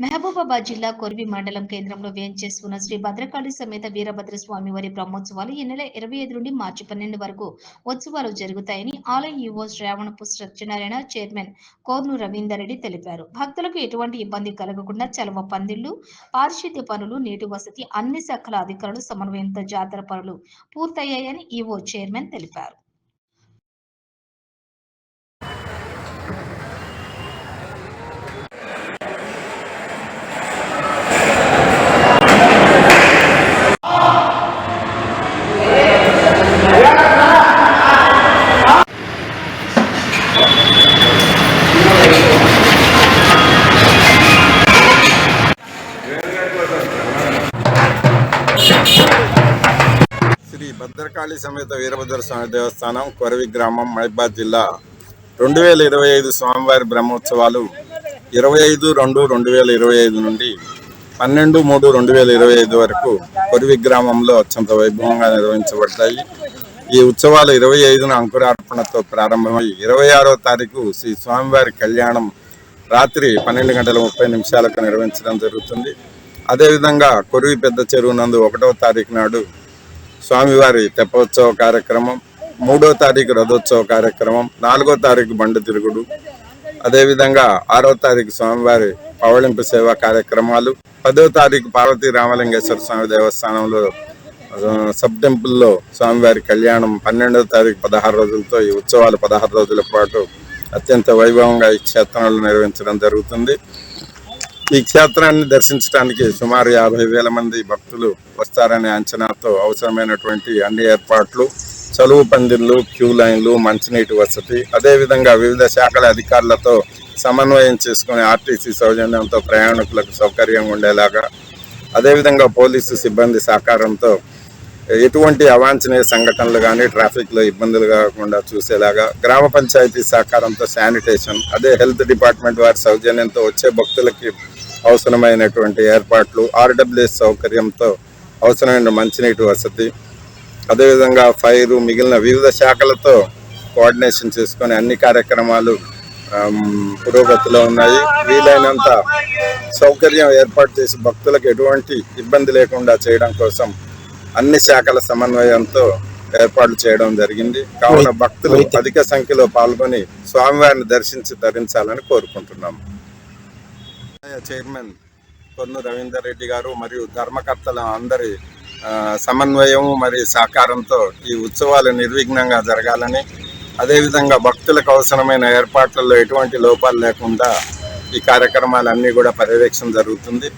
మహబూబాబాద్ జిల్లా కొర్వి మండలం కేంద్రంలో వేంచేస్తున్న శ్రీ భద్రకాళి సమేత వీరభద్ర స్వామి వారి బ్రహ్మోత్సవాలు ఈ నెల 25 నుండి మార్చి 12 వరకు ఉత్సవాలు జరుగుతాయని ఆలయ ఈవో శ్రావణపు సత్యనారాయణ చైర్మన్ కోర్ను రవీందర్ రెడ్డి తెలిపారు. భక్తులకు ఎటువంటి ఇబ్బంది కలగకుండా చలవ పందిళ్లు, పారిశుద్ధ్య పనులు, నీటి వసతి అన్ని శాఖల అధికారులు సమన్వయంతో జాతర పనులు పూర్తయ్యాయని ఈవో చైర్మన్ తెలిపారు. శ్రీ భద్రకాళి సమేత వీరభద్ర స్వామి దేవస్థానం కొరవి గ్రామం మహబూబాబాద్ జిల్లా 2025 స్వామివారి బ్రహ్మోత్సవాలు 25/2/2025 నుండి 12/3/2025 వరకు కొరవి గ్రామంలో అత్యంత వైభవంగా నిర్వహించబడతాయి. ఈ ఉత్సవాలు 25న అంకురార్పణతో ప్రారంభమై 26వ తారీఖు శ్రీ స్వామివారి కళ్యాణం రాత్రి 12:30 నిర్వహించడం జరుగుతుంది. అదేవిధంగా కొరవి పెద్ద చెరువు నందు 1వ తారీఖు నాడు స్వామివారి తెప్పోత్సవ కార్యక్రమం, 3వ తారీఖు రథోత్సవ కార్యక్రమం, 4వ తారీఖు బండి తిరుగుడు, అదేవిధంగా 6వ తారీఖు స్వామివారి పవళింపు సేవా కార్యక్రమాలు, 10వ తారీఖు పార్వతీ రామలింగేశ్వర స్వామి దేవస్థానంలో సబ్ టెంపుల్లో స్వామివారి కళ్యాణం, 12వ తారీఖు 16 రోజులతో ఈ ఉత్సవాలు 16 రోజుల పాటు అత్యంత వైభవంగా ఈ క్షేత్రంలో నిర్వహించడం జరుగుతుంది. ఈ క్షేత్రాన్ని దర్శించడానికి సుమారు 50,000 మంది భక్తులు వస్తారనే అంచనాతో అవసరమైనటువంటి అన్ని ఏర్పాట్లు, చలువు పందిర్లు, క్యూ లైన్లు, మంచినీటి వసతి, అదేవిధంగా వివిధ శాఖల అధికారులతో సమన్వయం చేసుకుని ఆర్టీసీ సౌజన్యంతో ప్రయాణికులకు సౌకర్యంగా ఉండేలాగా, అదేవిధంగా పోలీసు సిబ్బంది సహకారంతో ఎటువంటి అవాంఛనీయ సంఘటనలు కానీ ట్రాఫిక్లో ఇబ్బందులు కాకుండా చూసేలాగా, గ్రామ పంచాయతీ సహకారంతో శానిటేషన్, అదే హెల్త్ డిపార్ట్మెంట్ వారి సౌజన్యంతో వచ్చే భక్తులకి అవసరమైనటువంటి ఏర్పాట్లు, ఆర్డబ్ల్యూఎస్ సౌకర్యంతో అవసరమైన మంచినీటి వసతి, అదేవిధంగా ఫైరు, మిగిలిన వివిధ శాఖలతో కోఆర్డినేషన్ చేసుకొని అన్ని కార్యక్రమాలు పురోగతిలో ఉన్నాయి. వీలైనంత సౌకర్యం ఏర్పాటు చేసి భక్తులకు ఎటువంటి ఇబ్బంది లేకుండా చేయడం కోసం అన్ని శాఖల సమన్వయంతో ఏర్పాట్లు చేయడం జరిగింది. కావున భక్తులు అధిక సంఖ్యలో పాల్గొని స్వామివారిని దర్శించి తరించాలని కోరుకుంటున్నాము. చైర్మన్ కొర్ను రవీందర్ రెడ్డి గారు మరియు ధర్మకర్తల అందరి సమన్వయం మరియు సహకారంతో ఈ ఉత్సవాలు నిర్విఘ్నంగా జరగాలని, అదేవిధంగా భక్తులకు అవసరమైన ఏర్పాట్లలో ఎటువంటి లోపాలు లేకుండా ఈ కార్యక్రమాలన్నీ కూడా పర్యవేక్షణ జరుగుతుంది.